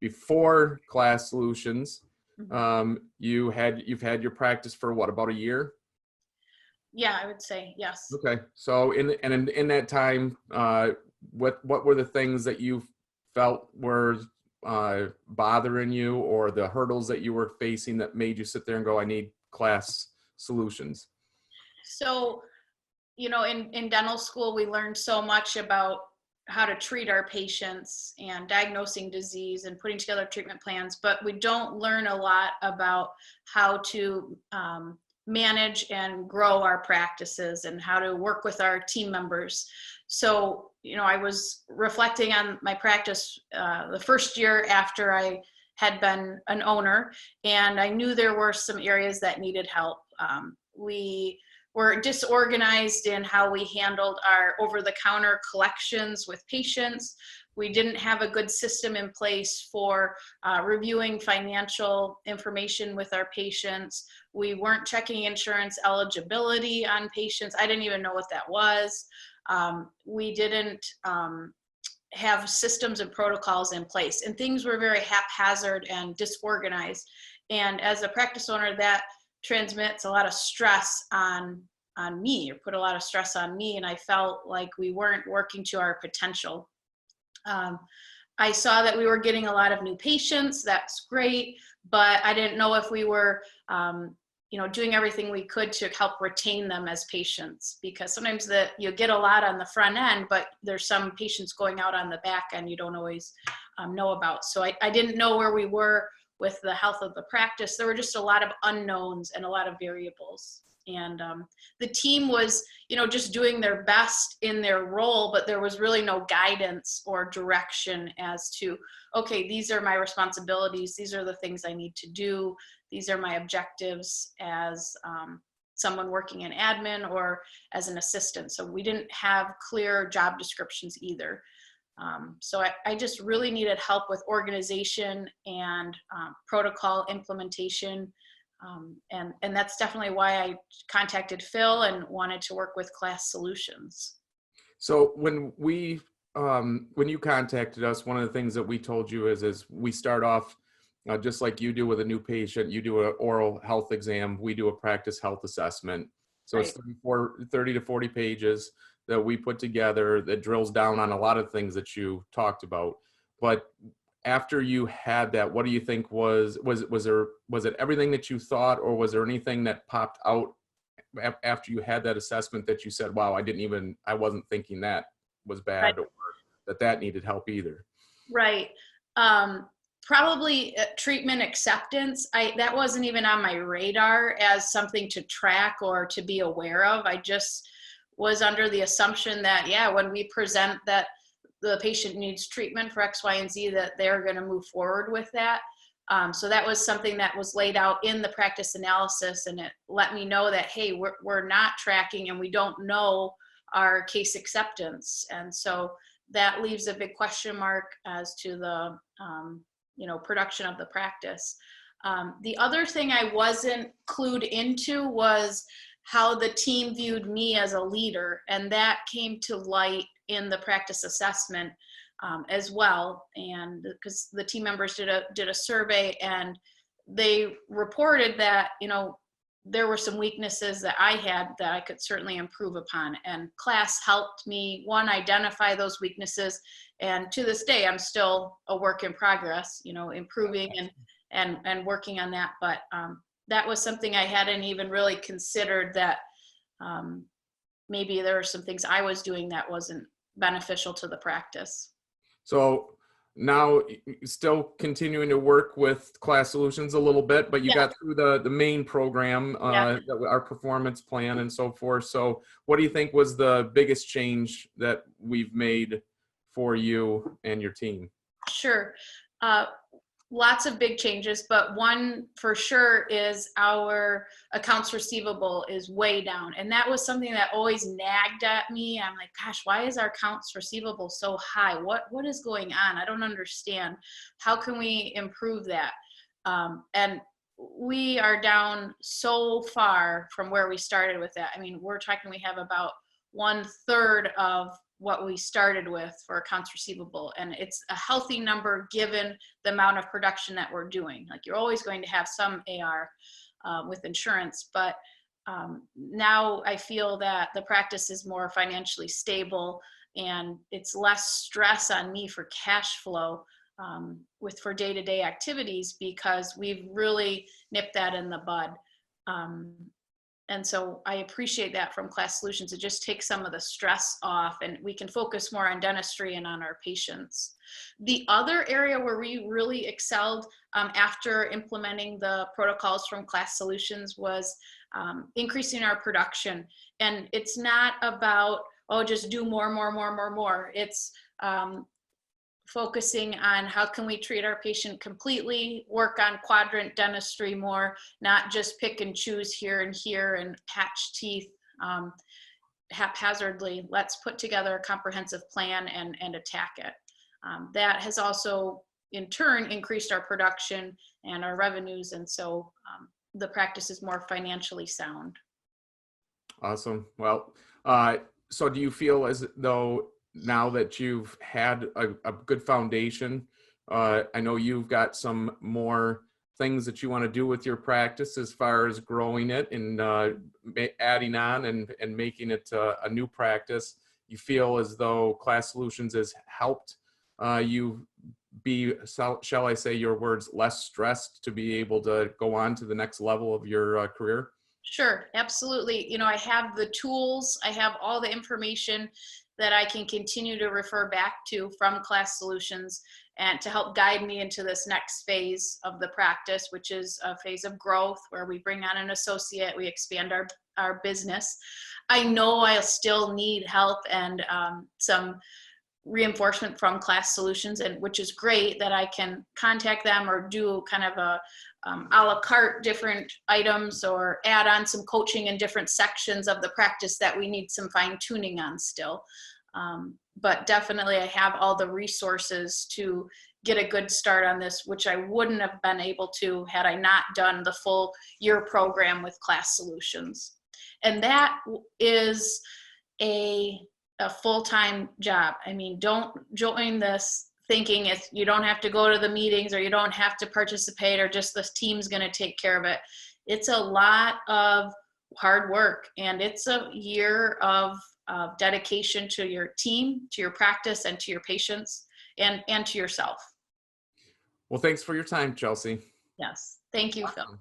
before KLAS Solutions. Mhm. You've had your practice for what, about a year? Yeah, I would say yes. Okay. So in that time, what were the things that you felt were bothering you, or the hurdles that you were facing that made you sit there and go, I need KLAS Solutions? So, in dental school, we learned so much about how to treat our patients and diagnosing disease and putting together treatment plans, but we don't learn a lot about how to manage and grow our practices and how to work with our team members. So, I was reflecting on my practice the first year after I had been an owner, and I knew there were some areas that needed help. We were disorganized in how we handled our over-the-counter collections with patients. We didn't have a good system in place for reviewing financial information with our patients. We weren't checking insurance eligibility on patients. I didn't even know what that was. We didn't have systems and protocols in place, and things were very haphazard and disorganized. And as a practice owner, that transmits a lot of stress on me, or put a lot of stress on me, and I felt like we weren't working to our potential. I saw that we were getting a lot of new patients. That's great, but I didn't know if we were doing everything we could to help retain them as patients, because sometimes you get a lot on the front end, but there's some patients going out on the back end you don't always know about. So I didn't know where we were with the health of the practice. There were just a lot of unknowns and a lot of variables. And the team was, just doing their best in their role, but there was really no guidance or direction as to, okay, these are my responsibilities. These are the things I need to do. These are my objectives as someone working in admin or as an assistant. So we didn't have clear job descriptions either. So I just really needed help with organization and protocol implementation. And that's definitely why I contacted Phil and wanted to work with KLAS Solutions. So when you contacted us, one of the things that we told you is we start off just like you do with a new patient. You do an oral health exam. We do a practice health assessment. So Right. It's 30 to 40 pages that we put together that drills down on a lot of things that you talked about. But after you had that, what do you think was it everything that you thought, or was there anything that popped out after you had that assessment that you said, wow, I wasn't thinking that was Right. bad, or that needed help either? Right. Probably treatment acceptance. That wasn't even on my radar as something to track or to be aware of. I just was under the assumption that, yeah, when we present that the patient needs treatment for X, Y, and Z, that they're going to move forward with that. So that was something that was laid out in the practice analysis, and it let me know that, hey, we're not tracking and we don't know our case acceptance. And so that leaves a big question mark as to the production of the practice. The other thing I wasn't clued into was how the team viewed me as a leader, and that came to light in the practice assessment as well. And because the team members did a survey, and they reported that there were some weaknesses that I had that I could certainly improve upon, and KLAS helped me identify those weaknesses. And to this day, I'm still a work in progress, improving and working on that. But that was something I hadn't even really considered, that maybe there were some things I was doing that wasn't beneficial to the practice. So now still continuing to work with KLAS Solutions a little bit, but you Yeah. got through the main program, Yeah. our performance plan and so forth. So what do you think was the biggest change that we've made for you and your team? Sure. Lots of big changes, but one for sure is our accounts receivable is way down. And that was something that always nagged at me. I'm like, gosh, why is our accounts receivable so high? What is going on? I don't understand. How can we improve that? And we are down so far from where we started with that. I mean, we're talking, we have about 1/3 of what we started with for accounts receivable. And it's a healthy number given the amount of production that we're doing. Like, you're always going to have some AR with insurance, but now I feel that the practice is more financially stable, and it's less stress on me for cash flow for day-to-day activities, because we've really nipped that in the bud. And so I appreciate that from KLAS Solutions. It just takes some of the stress off, and we can focus more on dentistry and on our patients. The other area where we really excelled after implementing the protocols from KLAS Solutions was increasing our production. And it's not about, oh, just do more. It's focusing on how can we treat our patient completely, work on quadrant dentistry more, not just pick and choose here and patch teeth haphazardly. Let's put together a comprehensive plan and attack it. That has also in turn increased our production and our revenues, and so the practice is more financially sound. Awesome. Well, so do you feel as though now that you've had a good foundation, I know you've got some more things that you want to do with your practice as far as growing it and adding on and making it a new practice. You feel as though KLAS Solutions has helped you be, shall I say your words, less stressed to be able to go on to the next level of your career? Sure, absolutely. You know, I have the tools, I have all the information that I can continue to refer back to from KLAS Solutions, and to help guide me into this next phase of the practice, which is a phase of growth where we bring on an associate, we expand our business. I know I'll still need help and some reinforcement from KLAS Solutions, and which is great that I can contact them or do kind of a la carte different items, or add on some coaching in different sections of the practice that we need some fine tuning on still. But definitely I have all the resources to get a good start on this, which I wouldn't have been able to had I not done the full year program with KLAS Solutions. And that is a full-time job. I mean, don't join this thinking you don't have to go to the meetings, or you don't have to participate, or just the team's going to take care of it. It's a lot of hard work, and it's a year of dedication to your team, to your practice, and to your patients, and to yourself. Well, thanks for your time, Chelsea. Yes. Thank you, Phil. Awesome.